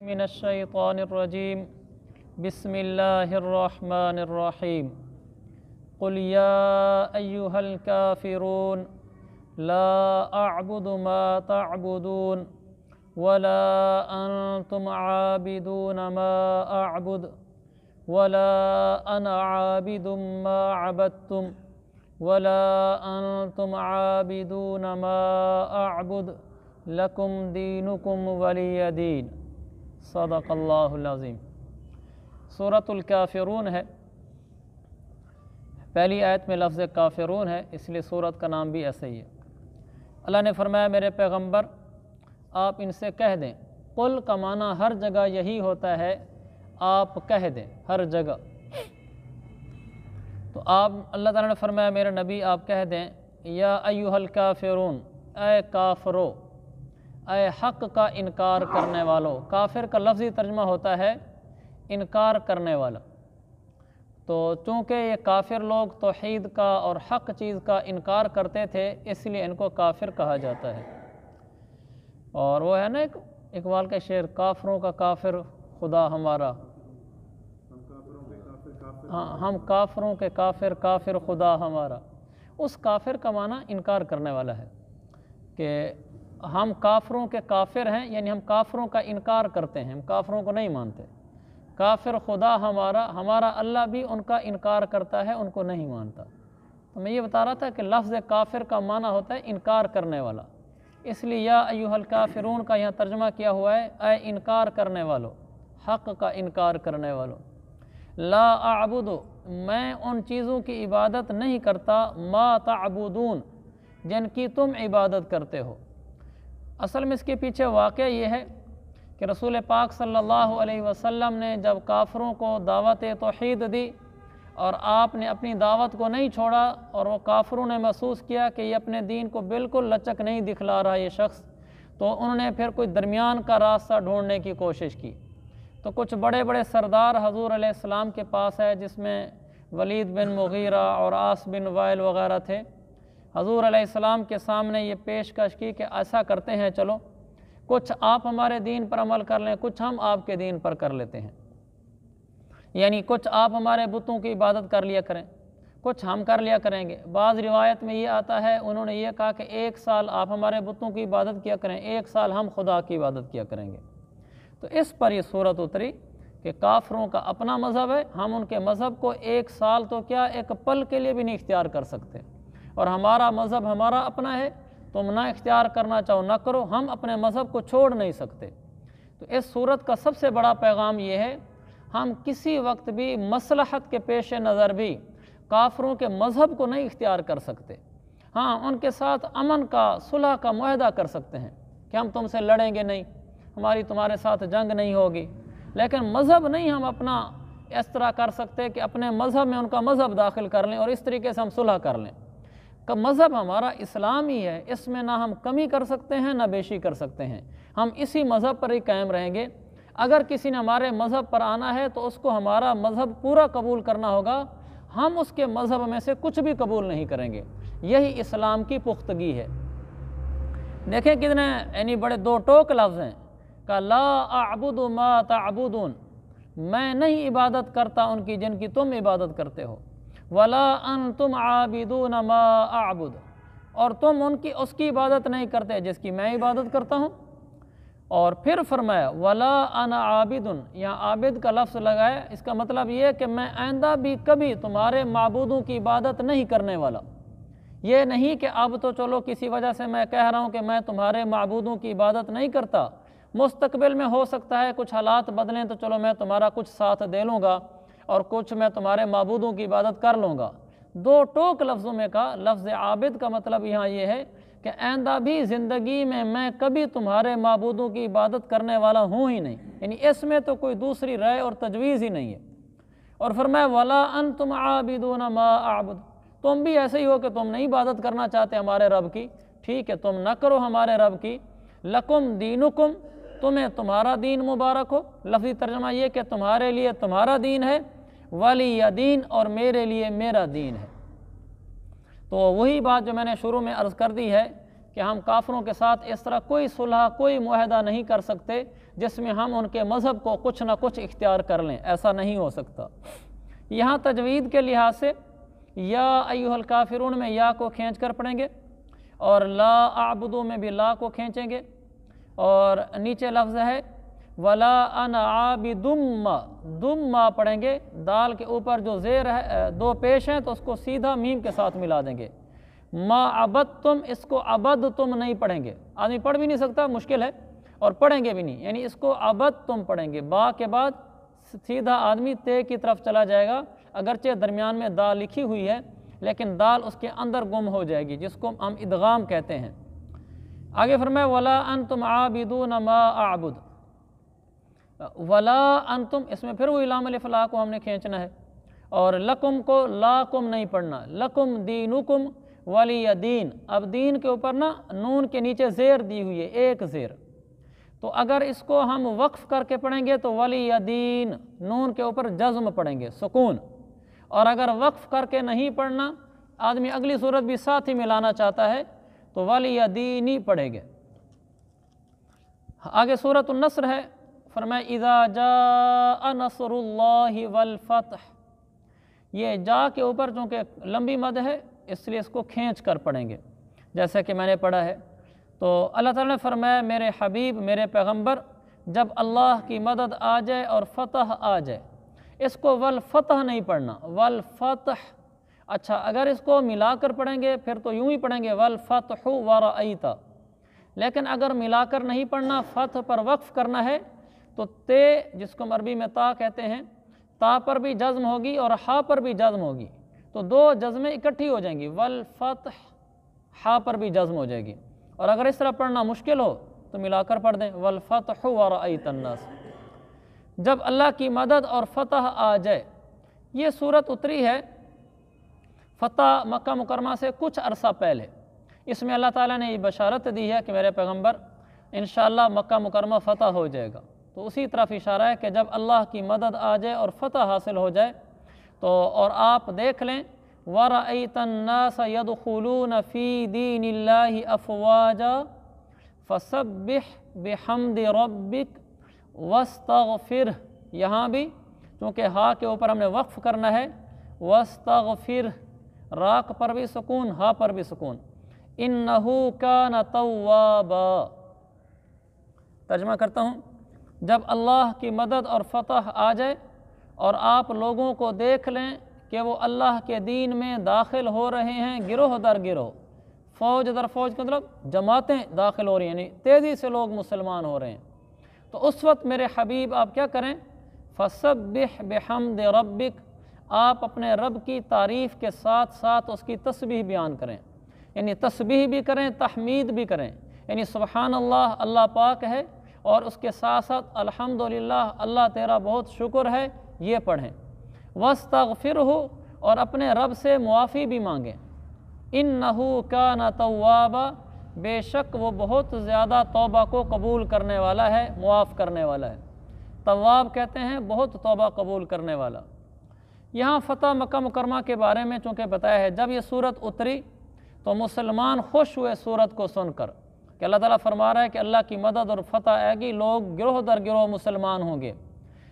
من الشیطان الرجیم بسم اللہ الرحمن الرحیم قل یا ایہا الکافرون لا اعبد ما تعبدون ولا انتم عابدون ما اعبد ولا انا عابد ما عبدتم ولا انتم عابدون ما اعبد لکم دینکم ولی دین۔ صدق اللہ العظیم۔ سورۃ الکافرون ہے، پہلی آیت میں لفظ کافرون ہے، اس لیے سورت کا نام بھی ایسا ہی ہے۔ اللہ نے فرمایا میرے پیغمبر آپ ان سے کہہ دیں، قل کا معنی ہر جگہ یہی ہوتا ہے، آپ کہہ دیں ہر جگہ۔ تو آپ اللہ تعالیٰ نے فرمایا میرے نبی آپ کہہ دیں یا ایھا الکافرون، اے کافرو، اے حق کا انکار کرنے والو۔ کافر کا لفظی ترجمہ ہوتا ہے انکار کرنے والا۔ تو چونکہ یہ کافر لوگ توحید کا اور حق چیز کا انکار کرتے تھے، اس لیے ان کو کافر کہا جاتا ہے۔ اور وہ ہے نا ایک اقبال کا شعر، کافروں کا کافر خدا ہمارا، ہاں ہم کافروں کے کافر، کافر خدا ہمارا۔ اس کافر کا معنی انکار کرنے والا ہے کہ ہم کافروں کے کافر ہیں، یعنی ہم کافروں کا انکار کرتے ہیں، ہم کافروں کو نہیں مانتے۔ کافر خدا ہمارا، ہمارا اللہ بھی ان کا انکار کرتا ہے، ان کو نہیں مانتا۔ تو میں یہ بتا رہا تھا کہ لفظ کافر کا معنی ہوتا ہے انکار کرنے والا، اس لیے یا ایھا الکافرون کا یہاں ترجمہ کیا ہوا ہے اے انکار کرنے والو، حق کا انکار کرنے والو۔ لا اعبد، میں ان چیزوں کی عبادت نہیں کرتا، ما تعبدون، جن کی تم عبادت کرتے ہو۔ اصل میں اس کے پیچھے واقعہ یہ ہے کہ رسول پاک صلی اللہ علیہ وسلم نے جب کافروں کو دعوت توحید دی اور آپ نے اپنی دعوت کو نہیں چھوڑا، اور وہ کافروں نے محسوس کیا کہ یہ اپنے دین کو بالکل لچک نہیں دکھلا رہا یہ شخص، تو انہوں نے پھر کوئی درمیان کا راستہ ڈھونڈنے کی کوشش کی۔ تو کچھ بڑے بڑے سردار حضور علیہ السلام کے پاس ہے، جس میں ولید بن مغیرہ اور عاص بن وائل وغیرہ تھے۔ حضور علیہ السلام کے سامنے یہ پیشکش کی کہ ایسا کرتے ہیں، چلو کچھ آپ ہمارے دین پر عمل کر لیں، کچھ ہم آپ کے دین پر کر لیتے ہیں، یعنی کچھ آپ ہمارے بتوں کی عبادت کر لیا کریں، کچھ ہم کر لیا کریں گے۔ بعض روایت میں یہ آتا ہے انہوں نے یہ کہا کہ 1 سال آپ ہمارے بتوں کی عبادت کیا کریں، 1 سال ہم خدا کی عبادت کیا کریں گے۔ تو اس پر یہ صورت اتری کہ کافروں کا اپنا مذہب ہے، ہم ان کے مذہب کو 1 سال تو کیا 1 پل کے لیے بھی نہیں اختیار کر سکتے، اور ہمارا مذہب ہمارا اپنا ہے، تم نہ اختیار کرنا چاہو نہ کرو، ہم اپنے مذہب کو چھوڑ نہیں سکتے۔ تو اس صورت کا سب سے بڑا پیغام یہ ہے، ہم کسی وقت بھی مصلحت کے پیش نظر بھی کافروں کے مذہب کو نہیں اختیار کر سکتے۔ ہاں ان کے ساتھ امن کا، صلح کا معاہدہ کر سکتے ہیں کہ ہم تم سے لڑیں گے نہیں، ہماری تمہارے ساتھ جنگ نہیں ہوگی، لیکن مذہب نہیں ہم اپنا اس طرح کر سکتے کہ اپنے مذہب میں ان کا مذہب داخل کر لیں اور اس طریقے سے ہم صلح کر لیں۔ کہ مذہب ہمارا اسلام ہی ہے، اس میں نہ ہم کمی کر سکتے ہیں نہ بیشی کر سکتے ہیں، ہم اسی مذہب پر ہی قائم رہیں گے۔ اگر کسی نے ہمارے مذہب پر آنا ہے تو اس کو ہمارا مذہب پورا قبول کرنا ہوگا، ہم اس کے مذہب میں سے کچھ بھی قبول نہیں کریں گے۔ یہی اسلام کی پختگی ہے۔ دیکھیں کتنے یعنی بڑے 2 ٹوک لفظ ہیں کہ لا اعبد ما تعبدون، میں نہیں عبادت کرتا ان کی جن کی تم عبادت کرتے ہو، ولا انتم عابدون ما اعبد، اور تم اس کی عبادت نہیں کرتے جس کی میں عبادت کرتا ہوں۔ اور پھر فرمایا ولا انا عابد، یہاں عابد کا لفظ لگایا، اس کا مطلب یہ ہے کہ میں آئندہ بھی کبھی تمہارے معبودوں کی عبادت نہیں کرنے والا۔ یہ نہیں کہ اب تو چلو کسی وجہ سے میں کہہ رہا ہوں کہ میں تمہارے معبودوں کی عبادت نہیں کرتا، مستقبل میں ہو سکتا ہے کچھ حالات بدلیں تو چلو میں تمہارا کچھ ساتھ دے لوں گا اور کچھ میں تمہارے معبودوں کی عبادت کر لوں گا۔ 2 ٹوک لفظوں میں کا لفظ عابد کا مطلب یہاں یہ ہے کہ آئندہ بھی زندگی میں کبھی تمہارے معبودوں کی عبادت کرنے والا ہوں ہی نہیں، یعنی اس میں تو کوئی دوسری رائے اور تجویز ہی نہیں ہے۔ اور فرمایا ولا انتم عابدون ما اعبد، تم بھی ایسے ہی ہو کہ تم نہیں عبادت کرنا چاہتے ہمارے رب کی، ٹھیک ہے تم نہ کرو ہمارے رب کی، لکم دینکم، تمہیں تمہارا دین مبارک ہو۔ لفظی ترجمہ یہ کہ تمہارے لیے تمہارا دین ہے، ولی دین، اور میرے لیے میرا دین ہے۔ تو وہی بات جو میں نے شروع میں عرض کر دی ہے کہ ہم کافروں کے ساتھ اس طرح کوئی صلح، کوئی معاہدہ نہیں کر سکتے جس میں ہم ان کے مذہب کو کچھ نہ کچھ اختیار کر لیں، ایسا نہیں ہو سکتا۔ یہاں تجوید کے لحاظ سے یا ایھا الکافرون میں یا کو کھینچ کر پڑھیں گے، اور لا اعبدو میں بھی لا کو کھینچیں گے، اور نیچے لفظ ہے ولا انا عابد ما پڑھیں گے، دال کے اوپر جو زیر ہے دو پیش ہیں تو اس کو سیدھا میم کے ساتھ ملا دیں گے۔ ما عبدتم، اس کو عبدتم نہیں پڑھیں گے، آدمی پڑھ بھی نہیں سکتا، مشکل ہے، اور پڑھیں گے بھی نہیں، یعنی اس کو عبدتم پڑھیں گے، با کے بعد سیدھا آدمی تے کی طرف چلا جائے گا، اگرچہ درمیان میں دا لکھی ہوئی ہے لیکن دال اس کے اندر گم ہو جائے گی، جس کو ہم ادغام کہتے ہیں۔ آگے فرمایا ولا انتم عابدون ما اعبد، ولا انتم، اس میں پھر وہی لام الف لا کو ہم نے کھینچنا ہے، اور لکم کو لاکم نہیں پڑھنا، لکم دینکم ولی دین، اب دین کے اوپر نا نون کے نیچے زیر دی ہوئی ہے، ایک زیر، تو اگر اس کو ہم وقف کر کے پڑھیں گے تو ولی دین، نون کے اوپر جزم پڑھیں گے، سکون، اور اگر وقف کر کے نہیں پڑھنا، آدمی اگلی صورت بھی ساتھ ہی ملانا چاہتا ہے تو ولی دینی پڑھیں گے۔ آگے سورۃ النصر ہے، فرمایا اذا جاء نصر اللہ والفتح، یہ جا کے اوپر چونکہ لمبی مد ہے اس لیے اس کو کھینچ کر پڑھیں گے، جیسا کہ میں نے پڑھا ہے۔ تو اللہ تعالیٰ نے فرمایا میرے حبیب، میرے پیغمبر، جب اللہ کی مدد آ جائے اور فتح آ جائے، اس کو والفتح نہیں پڑھنا، والفتح، اچھا اگر اس کو ملا کر پڑھیں گے پھر تو یوں ہی پڑھیں گے والفتح ورأیت، لیکن اگر ملا کر نہیں پڑھنا، فتح پر وقف کرنا ہے تو تے، جس کو عربی میں تا کہتے ہیں، تا پر بھی جزم ہوگی اور ہا پر بھی جزم ہوگی، تو دو جزمیں اکٹھی ہو جائیں گی، والفتح، ہا پر بھی جزم ہو جائے گی، اور اگر اس طرح پڑھنا مشکل ہو تو ملا کر پڑھ دیں والفتح ورأیت الناس۔ جب اللہ کی مدد اور فتح آ جائے، یہ صورت اتری ہے فتح مکہ مکرمہ سے کچھ عرصہ پہلے، اس میں اللہ تعالیٰ نے یہ بشارت دی ہے کہ میرے پیغمبر انشاءاللہ مکہ مکرمہ فتح ہو جائے گا، تو اسی طرف اشارہ ہے کہ جب اللہ کی مدد آ جائے اور فتح حاصل ہو جائے تو، اور آپ دیکھ لیں وَرَأَيْتَ النَّاسَ يَدْخُلُونَ فِي دِينِ اللَّهِ أَفْوَاجًا فَسَبِّحْ بِحَمْدِ رَبِّكَ وَاسْتَغْفِرْ، یہاں بھی چونکہ ہا کے اوپر ہم نے وقف کرنا ہے، وَاسْتَغْفِرْ، راک پر بھی سکون، ہا پر بھی سکون، إِنَّهُ كَانَ تَوَّابًا۔ ترجمہ کرتا ہوں، جب اللہ کی مدد اور فتح آ جائے اور آپ لوگوں کو دیکھ لیں کہ وہ اللہ کے دین میں داخل ہو رہے ہیں گروہ در گروہ، فوج در فوج کا مطلب جماعتیں داخل ہو رہی ہیں، یعنی تیزی سے لوگ مسلمان ہو رہے ہیں، تو اس وقت میرے حبیب آپ کیا کریں، فَسَبِّحْ بِحَمْدِ رَبِّكَ، آپ اپنے رب کی تعریف کے ساتھ ساتھ اس کی تسبیح بیان کریں، یعنی تسبیح بھی کریں، تحمید بھی کریں، یعنی سبحان اللہ، اللہ پاک ہے، اور اس کے ساتھ ساتھ الحمدللہ، اللہ تیرا بہت شکر ہے، یہ پڑھیں، وَاسْتَغْفِرْهُ، اور اپنے رب سے معافی بھی مانگیں، إِنَّهُ كَانَ تَوَّابًا، بے شک وہ بہت زیادہ توبہ کو قبول کرنے والا ہے، معاف کرنے والا ہے، تواب کہتے ہیں بہت توبہ قبول کرنے والا۔ یہاں فتح مکہ مکرمہ کے بارے میں چونکہ بتایا ہے، جب یہ صورت اتری تو مسلمان خوش ہوئے صورت کو سن کر کہ اللہ تعالیٰ فرما رہا ہے کہ اللہ کی مدد اور فتح آئے گی، لوگ گروہ در گروہ مسلمان ہوں گے،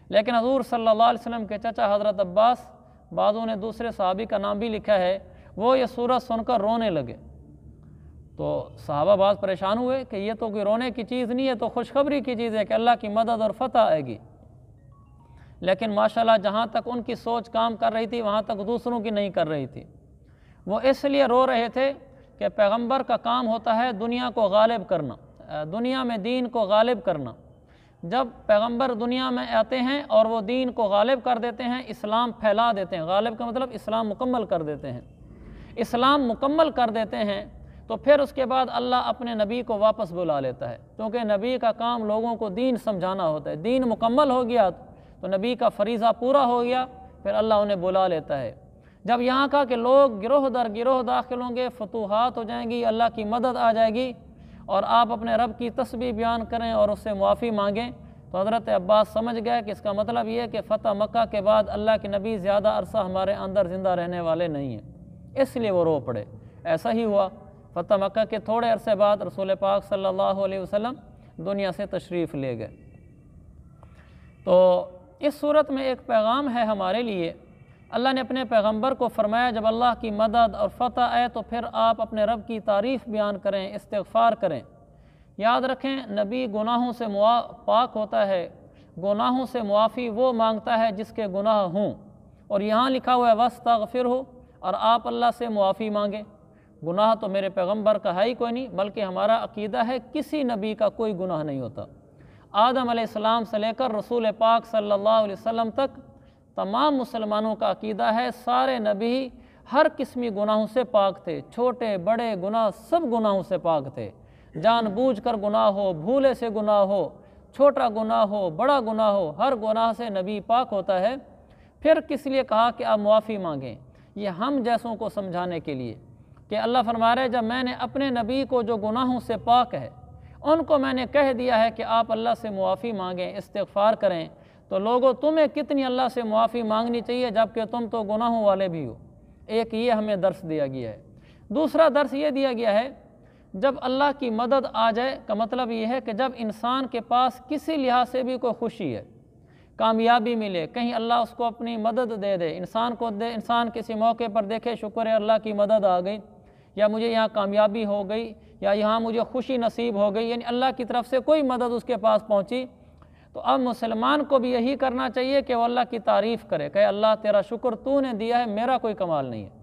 لیکن حضور صلی اللہ علیہ وسلم کے چچا حضرت عباس، بعضوں نے دوسرے صحابی کا نام بھی لکھا ہے، وہ یہ صورت سن کر رونے لگے، تو صحابہ بعض پریشان ہوئے کہ یہ تو کوئی رونے کی چیز نہیں ہے، تو خوشخبری کی چیز ہے کہ اللہ کی مدد اور فتح آئے گی، لیکن ماشاءاللہ جہاں تک ان کی سوچ کام کر رہی تھی وہاں تک دوسروں کی نہیں کر رہی تھی، وہ اس لیے رو رہے تھے کہ پیغمبر کا کام ہوتا ہے دنیا کو غالب کرنا، دنیا میں دین کو غالب کرنا، جب پیغمبر دنیا میں آتے ہیں اور وہ دین کو غالب کر دیتے ہیں، اسلام پھیلا دیتے ہیں، غالب کا مطلب اسلام مکمل کر دیتے ہیں، اسلام مکمل کر دیتے ہیں تو پھر اس کے بعد اللہ اپنے نبی کو واپس بلا لیتا ہے، کیونکہ نبی کا کام لوگوں کو دین سمجھانا ہوتا ہے، دین مکمل ہو گیا تو نبی کا فریضہ پورا ہو گیا، پھر اللہ انہیں بلا لیتا ہے۔ جب یہاں کا کہ لوگ گروہ در گروہ داخل ہوں گے، فتوحات ہو جائیں گی، اللہ کی مدد آ جائے گی، اور آپ اپنے رب کی تسبیح بیان کریں اور اس سے معافی مانگیں، تو حضرت عباس سمجھ گئے کہ اس کا مطلب یہ ہے کہ فتح مکہ کے بعد اللہ کے نبی زیادہ عرصہ ہمارے اندر زندہ رہنے والے نہیں ہیں، اس لیے وہ رو پڑے۔ ایسا ہی ہوا، فتح مکہ کے تھوڑے عرصے بعد رسول پاک صلی اللہ علیہ وسلم دنیا سے تشریف لے گئے۔ تو اس صورت میں ایک پیغام ہے ہمارے لیے۔ اللہ نے اپنے پیغمبر کو فرمایا جب اللہ کی مدد اور فتح آئے تو پھر آپ اپنے رب کی تعریف بیان کریں، استغفار کریں۔ یاد رکھیں نبی گناہوں سے پاک ہوتا ہے، گناہوں سے معافی وہ مانگتا ہے جس کے گناہ ہوں، اور یہاں لکھا ہوا ہے وَاسْتَغْفِرْهُ، اور آپ اللہ سے معافی مانگیں۔ گناہ تو میرے پیغمبر کا ہے ہی کوئی نہیں، بلکہ ہمارا عقیدہ ہے کسی نبی کا کوئی گناہ نہیں ہوتا۔ آدم علیہ السلام سے لے کر رسول پاک صلی اللہ علیہ وسلم تک تمام مسلمانوں کا عقیدہ ہے سارے نبی ہر قسمی گناہوں سے پاک تھے، چھوٹے بڑے گناہ سب گناہوں سے پاک تھے۔ جان بوجھ کر گناہ ہو، بھولے سے گناہ ہو، چھوٹا گناہ ہو، بڑا گناہ ہو، ہر گناہ سے نبی پاک ہوتا ہے۔ پھر کس لیے کہا کہ آپ معافی مانگیں؟ یہ ہم جیسوں کو سمجھانے کے لیے کہ اللہ فرما رہے جب میں نے اپنے نبی کو جو گناہوں سے پاک ہے ان کو میں نے کہہ دیا ہے کہ آپ اللہ سے معافی مانگیں، استغفار کریں، تو لوگوں تمہیں کتنی اللہ سے معافی مانگنی چاہیے جبکہ تم تو گناہوں والے بھی ہو۔ ایک یہ ہمیں درس دیا گیا ہے۔ دوسرا درس یہ دیا گیا ہے جب اللہ کی مدد آ جائے کا مطلب یہ ہے کہ جب انسان کے پاس کسی لحاظ سے بھی کوئی خوشی ہے، کامیابی ملے، کہیں اللہ اس کو اپنی مدد دے دے، انسان کسی موقع پر دیکھے شکر ہے اللہ کی مدد آ گئی، یا مجھے یہاں کامیابی ہو گئی، یا یہاں مجھے خوشی نصیب ہو گئی، یعنی اللہ کی طرف سے کوئی مدد اس کے پاس پہنچی، تو اب مسلمان کو بھی یہی کرنا چاہیے کہ وہ اللہ کی تعریف کرے کہ اللہ تیرا شکر تو نے دیا ہے، میرا کوئی کمال نہیں ہے۔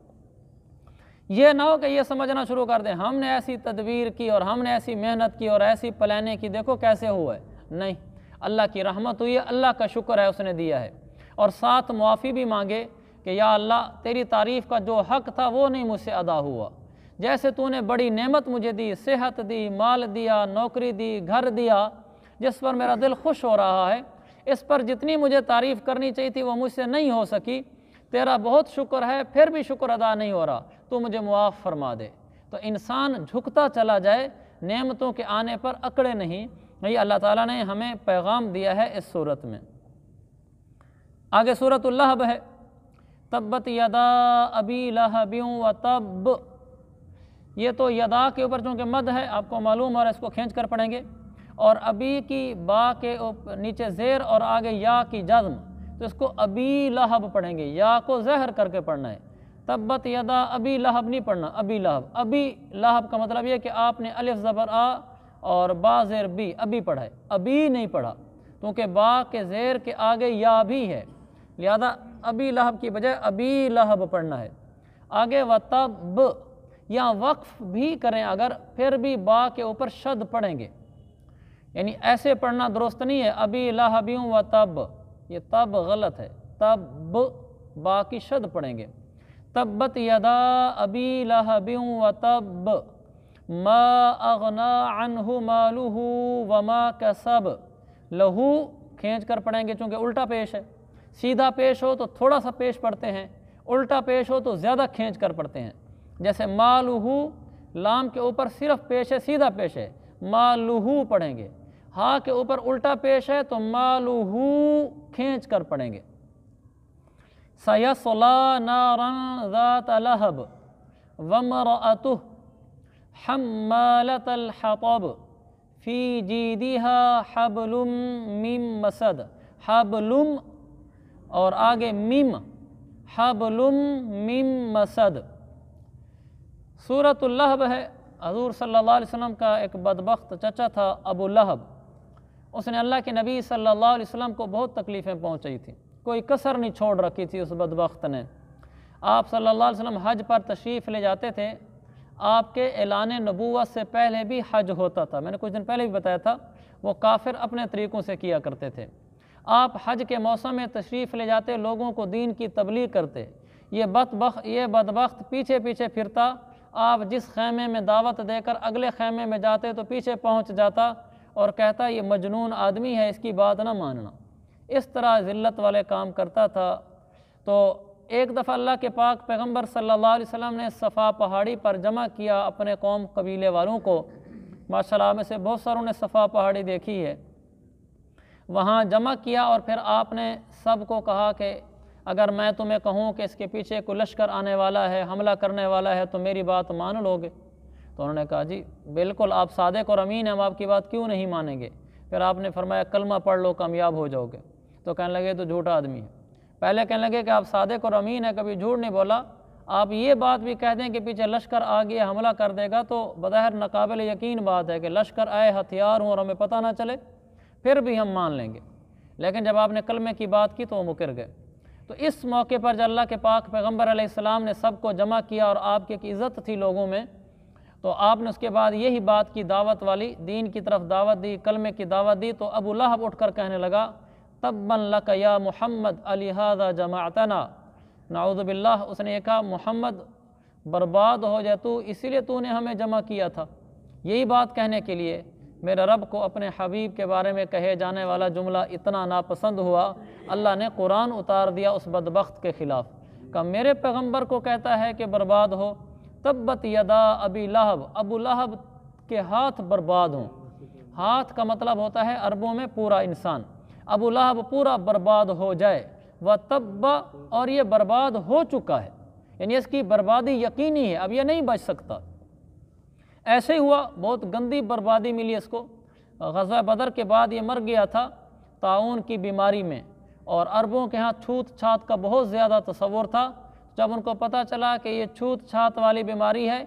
یہ نہ ہو کہ یہ سمجھنا شروع کر دیں ہم نے ایسی تدبیر کی اور ہم نے ایسی محنت کی اور ایسی پلانیں کی، دیکھو کیسے ہوا ہے۔ نہیں، اللہ کی رحمت ہوئی ہے، اللہ کا شکر ہے اس نے دیا ہے، اور ساتھ معافی بھی مانگے کہ یا اللہ تیری تعریف کا جو حق تھا وہ نہیں مجھ سے ادا ہوا، جیسے تو نے بڑی نعمت مجھے دی، صحت دی، مال دیا، نوکری دی، گھر دیا، جس پر میرا دل خوش ہو رہا ہے، اس پر جتنی مجھے تعریف کرنی چاہیے تھی وہ مجھ سے نہیں ہو سکی، تیرا بہت شکر ہے، پھر بھی شکر ادا نہیں ہو رہا، تو مجھے معاف فرما دے۔ تو انسان جھکتا چلا جائے، نعمتوں کے آنے پر اکڑے نہیں۔ یہ اللہ تعالیٰ نے ہمیں پیغام دیا ہے اس صورت میں۔ آگے سورۃ اللہب ہے، تبت یدا ابی لہب وتب۔ یہ تو یدا کے اوپر چونکہ مد ہے آپ کو معلوم، اور اس کو کھینچ کر پڑھیں گے، اور ابی کی با کے نیچے زیر اور آگے یا کی جزم، تو اس کو ابی لہب پڑھیں گے، یا کو زہر کر کے پڑھنا ہے۔ تبت یدا ابی لہب نہیں پڑھنا، ابی لہب۔ ابی لہب کا مطلب یہ کہ آپ نے الف زبر آ اور با زیر بی، ابی پڑھا ہے، ابی نہیں پڑھا، کیونکہ با کے زیر کے آگے یا بھی ہے، لہذا ابی لہب کی بجائے ابی لہب پڑھنا ہے۔ آگے وتب، یا وقف بھی کریں اگر پھر بھی با کے اوپر شد پڑھیں گے، یعنی ایسے پڑھنا درست نہیں ہے ابی لہب وتب، یہ تب غلط ہے، تب با کی شد پڑھیں گے۔ تبت یدا ابی لہب وتب ما اغنا عنہ مالہ وما کسب۔ لہو کھینچ کر پڑھیں گے چونکہ الٹا پیش ہے، سیدھا پیش ہو تو تھوڑا سا پیش پڑھتے ہیں، الٹا پیش ہو تو زیادہ کھینچ کر پڑھتے ہیں۔ جیسے مالہ، لام کے اوپر صرف پیش ہے، سیدھا پیش ہے، مالہ پڑھیں گے۔ ہاں کے اوپر الٹا پیش ہے تو مالہ کھینچ کر پڑھیں گے۔ سَيَصْلَىٰ نَارًا ذَاتَ لَهَبٍ وَامْرَأَتُهُ حَمَّالَةَ الْحَطَبِ فِي جِيدِهَا حَبْلٌ مِّن مَّسَدٍ۔ حَبْلٌ اور آگے میم، حَبْلٌ مِّن مَّسَدٍ۔ سورۃ اللہب ہے۔ حضور صلی اللہ علیہ وسلم کا ایک بدبخت چچا تھا ابو لہب، اس نے اللہ کے نبی صلی اللہ علیہ وسلم کو بہت تکلیفیں پہنچائی تھیں، کوئی کسر نہیں چھوڑ رکھی تھی اس بدبخت نے۔ آپ صلی اللہ علیہ وسلم حج پر تشریف لے جاتے تھے، آپ کے اعلان نبوت سے پہلے بھی حج ہوتا تھا، میں نے کچھ دن پہلے بھی بتایا تھا، وہ کافر اپنے طریقوں سے کیا کرتے تھے۔ آپ حج کے موسم میں تشریف لے جاتے، لوگوں کو دین کی تبلیغ کرتے، یہ بدبخت پیچھے پیچھے پھرتا، آپ جس خیمے میں دعوت دے کر اگلے خیمے میں جاتے تو پیچھے پہنچ جاتا اور کہتا یہ مجنون آدمی ہے، اس کی بات نہ ماننا۔ اس طرح ذلت والے کام کرتا تھا۔ تو ایک دفعہ اللہ کے پاک پیغمبر صلی اللہ علیہ وسلم نے صفا پہاڑی پر جمع کیا اپنے قوم قبیلے والوں کو، ماشاءاللہ میں سے بہت ساروں نے صفا پہاڑی دیکھی ہے، وہاں جمع کیا، اور پھر آپ نے سب کو کہا کہ اگر میں تمہیں کہوں کہ اس کے پیچھے کوئی لشکر آنے والا ہے، حملہ کرنے والا ہے، تو میری بات مان لو گے؟ تو انہوں نے کہا جی بالکل، آپ صادق اور امین ہیں، ہم آپ کی بات کیوں نہیں مانیں گے؟ پھر آپ نے فرمایا کلمہ پڑھ لو، کامیاب ہو جاؤ گے۔ تو کہنے لگے تو جھوٹا آدمی ہے۔ پہلے کہنے لگے کہ آپ صادق اور امین ہیں، کبھی جھوٹ نہیں بولا، آپ یہ بات بھی کہہ دیں کہ پیچھے لشکر آ گیا حملہ کر دے گا تو بظاہر ناقابل یقین بات ہے کہ لشکر آئے ہتھیار ہوں اور ہمیں پتہ نہ چلے، پھر بھی ہم مان لیں گے، لیکن جب آپ نے کلمے کی بات کی تو وہ مکر گئے۔ تو اس موقع پر جب اللہ کے پاک پیغمبر علیہ السلام نے سب کو جمع کیا اور آپ کی ایک عزت تھی لوگوں میں، تو آپ نے اس کے بعد یہی بات کی، دعوت والی، دین کی طرف دعوت دی، کلمے کی دعوت دی، تو ابو لہب اٹھ کر کہنے لگا تبا لک یا محمد لہذا جمعتنا، نعوذ باللہ، اس نے کہا محمد برباد ہو جائے تو، اسی لیے تو نے ہمیں جمع کیا تھا۔ یہی بات کہنے کے لیے میرے رب کو اپنے حبیب کے بارے میں کہے جانے والا جملہ اتنا ناپسند ہوا، اللہ نے قرآن اتار دیا اس بدبخت کے خلاف، کہ میرے پیغمبر کو کہتا ہے کہ برباد ہو۔ تبت یدا ابی لہب، ابو لہب کے ہاتھ برباد ہوں۔ ہاتھ کا مطلب ہوتا ہے عربوں میں پورا انسان، ابو لہب پورا برباد ہو جائے، وَتَبَّ، اور یہ برباد ہو چکا ہے، یعنی اس کی بربادی یقینی ہے، اب یہ نہیں بچ سکتا۔ ایسے ہی ہوا، بہت گندی بربادی ملی اس کو۔ غزوہ بدر کے بعد یہ مر گیا تھا طاعون کی بیماری میں، اور عربوں کے ہاں چھوت چھات کا بہت زیادہ تصور تھا۔ جب ان کو پتہ چلا کہ یہ چھوت چھات والی بیماری ہے،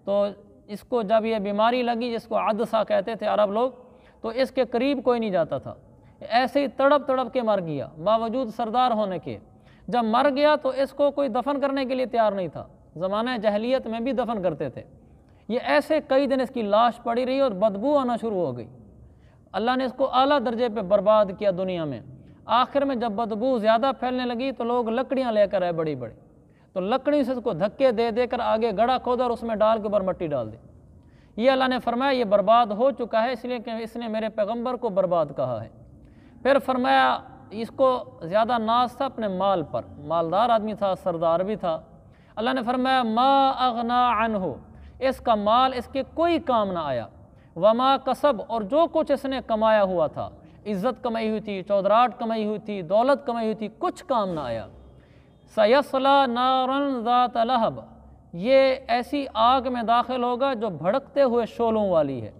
تو اس کو جب یہ بیماری لگی، جس کو عدسہ کہتے تھے عرب لوگ، تو اس کے قریب کوئی نہیں جاتا تھا، ایسے ہی تڑپ تڑپ کے مر گیا باوجود سردار ہونے کے۔ جب مر گیا تو اس کو کوئی دفن کرنے کے لیے تیار نہیں تھا، زمانہ جاہلیت میں بھی دفن کرتے تھے۔ یہ ایسے کئی دن اس کی لاش پڑی رہی اور بدبو آنا شروع ہو گئی۔ اللہ نے اس کو اعلیٰ درجے پہ برباد کیا دنیا میں۔ آخر میں جب بدبو زیادہ پھیلنے لگی تو لوگ لکڑیاں لے کر آئے بڑی بڑی، تو لکڑی سے اس کو دھکے دے دے کر آگے گڑھا کھودا اور اس میں ڈال کے اوپر مٹی ڈال دی۔ یہ اللہ نے فرمایا یہ برباد ہو چکا ہے، اس لیے کہ اس نے میرے پیغمبر کو برباد کہا ہے۔ پھر فرمایا اس کو زیادہ ناز تھا اپنے مال پر، مالدار آدمی تھا، سردار بھی تھا۔ اللہ نے فرمایا ما اغنا عنہ، اس کا مال اس کے کوئی کام نہ آیا، وما کسب، اور جو کچھ اس نے کمایا ہوا تھا، عزت کمائی ہوئی تھی، چودراہٹ کمائی ہوئی تھی، دولت کمائی ہوئی تھی، کچھ کام نہ آیا۔ سیصلی نارا ذات لہب، یہ ایسی آگ میں داخل ہوگا جو بھڑکتے ہوئے شعلوں والی ہے۔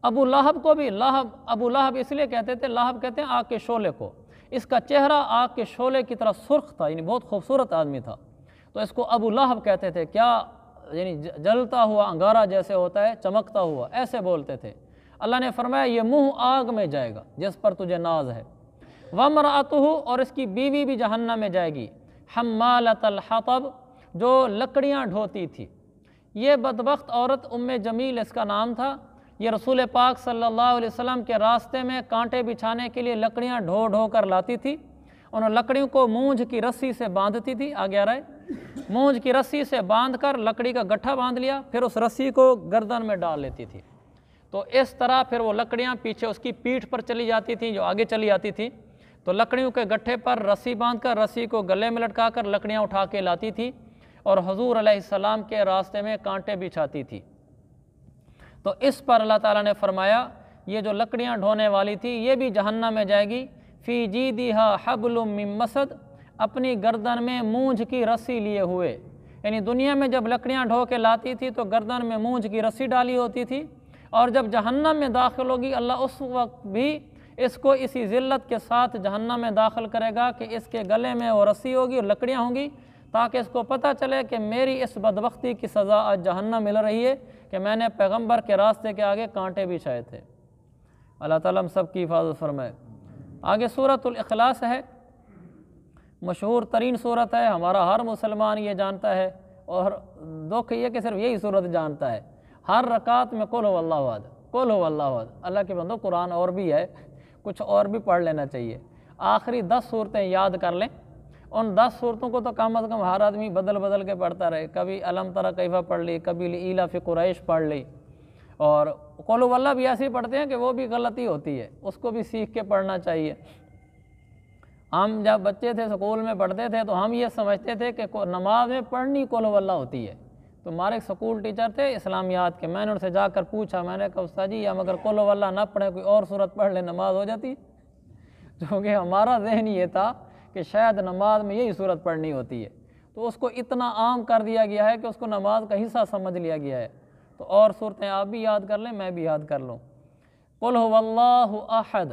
ابو لہب کو بھی ابو لہب اس لیے کہتے تھے، لہب کہتے ہیں آگ کے شعلے کو، اس کا چہرہ آگ کے شعلے کی طرح سرخ تھا، یعنی بہت خوبصورت آدمی تھا، تو اس کو ابو لہب کہتے تھے۔ کیا یعنی جلتا ہوا انگارہ جیسے ہوتا ہے، چمکتا ہوا، ایسے بولتے تھے۔ اللہ نے فرمایا یہ منہ آگ میں جائے گا جس پر تجھے ناز ہے۔ وَامْرَأَتُهُ، اور اس کی بیوی بھی جہنم میں جائے گی، حمالۃ الحطب، جو لکڑیاں ڈھوتی تھی۔ یہ بدبخت عورت ام جمیل اس کا نام تھا، یہ رسول پاک صلی اللہ علیہ وسلم کے راستے میں کانٹے بچھانے کے لیے لکڑیاں ڈھو ڈھو کر لاتی تھی۔ ان لکڑیوں کو مونجھ کی رسی سے باندھتی تھی، آگے آ رہا ہے، مونجھ کی رسی سے باندھ کر لکڑی کا گٹھا باندھ لیا، پھر اس رسی کو گردن میں ڈال لیتی تھی، تو اس طرح پھر وہ لکڑیاں پیچھے اس کی پیٹھ پر چلی جاتی تھیں، جو آگے چلی آتی تھی، تو لکڑیوں کے گٹھے پر رسی باندھ کر، رسی کو گلے میں لٹکا کر لکڑیاں اٹھا کے لاتی تھی اور حضور علیہ السلام کے راستے میں کانٹے بچھاتی تھی۔ تو اس پر اللہ تعالیٰ نے فرمایا یہ جو لکڑیاں ڈھونے والی تھی یہ بھی جہنم میں جائے گی، فی جیدہا حبل من مسد، اپنی گردن میں مونجھ کی رسی لیے ہوئے، یعنی دنیا میں جب لکڑیاں ڈھو کے لاتی تھی تو گردن میں مونجھ کی رسی ڈالی ہوتی تھی، اور جب جہنم میں داخل ہوگی اللہ اس وقت بھی اس کو اسی ذلت کے ساتھ جہنم میں داخل کرے گا کہ اس کے گلے میں وہ رسی ہوگی اور لکڑیاں ہوں گی، تاکہ اس کو پتہ چلے کہ میری اس بدبختی کی سزا آج جہنم مل رہی ہے کہ میں نے پیغمبر کے راستے کے آگے کانٹے بچھائے تھے۔ اللہ تعالیٰ ہم سب کی حفاظت فرمائے۔ آگے سورۃ الاخلاص ہے، مشہور ترین صورت ہے، ہمارا ہر مسلمان یہ جانتا ہے، اور دکھ یہ کہ صرف یہی صورت جانتا ہے۔ ہر رکعت میں قل هو اللہ احد، قل هو اللہ احد۔ اللہ کے بندو قرآن اور بھی ہے، کچھ اور بھی پڑھ لینا چاہیے۔ آخری 10 صورتیں یاد کر لیں، ان 10 صورتوں کو تو کم از کم ہر آدمی بدل بدل کے پڑھتا رہے، کبھی الم تری کیف پڑھ لی، کبھی لإیلاف قریش پڑھ لی، اور قل هو اللہ بھی ایسے پڑھتے ہیں کہ وہ بھی غلطی ہوتی ہے، اس کو بھی سیکھ کے پڑھنا چاہیے۔ ہم جب بچے تھے اسکول میں پڑھتے تھے تو ہم یہ سمجھتے تھے کہ نماز میں پڑھنی قل هو اللہ ہوتی ہے۔ تو ہمارے ایک سکول ٹیچر تھے اسلامیات کے، میں نے ان سے جا کر پوچھا، میں نے کہا استاد جی ہم اگر قل هو اللہ نہ پڑھیں کوئی اور صورت پڑھ لیں نماز ہو جاتی؟ کیونکہ ہمارا ذہن یہ تھا کہ شاید نماز میں یہی صورت پڑھنی ہوتی ہے، تو اس کو اتنا عام کر دیا گیا ہے کہ اس کو نماز کا حصہ سمجھ لیا گیا ہے۔ تو اور صورتیں آپ بھی یاد کر لیں، میں بھی یاد کر لوں۔ قل هو اللہ احد،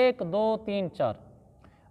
1 2 3 4,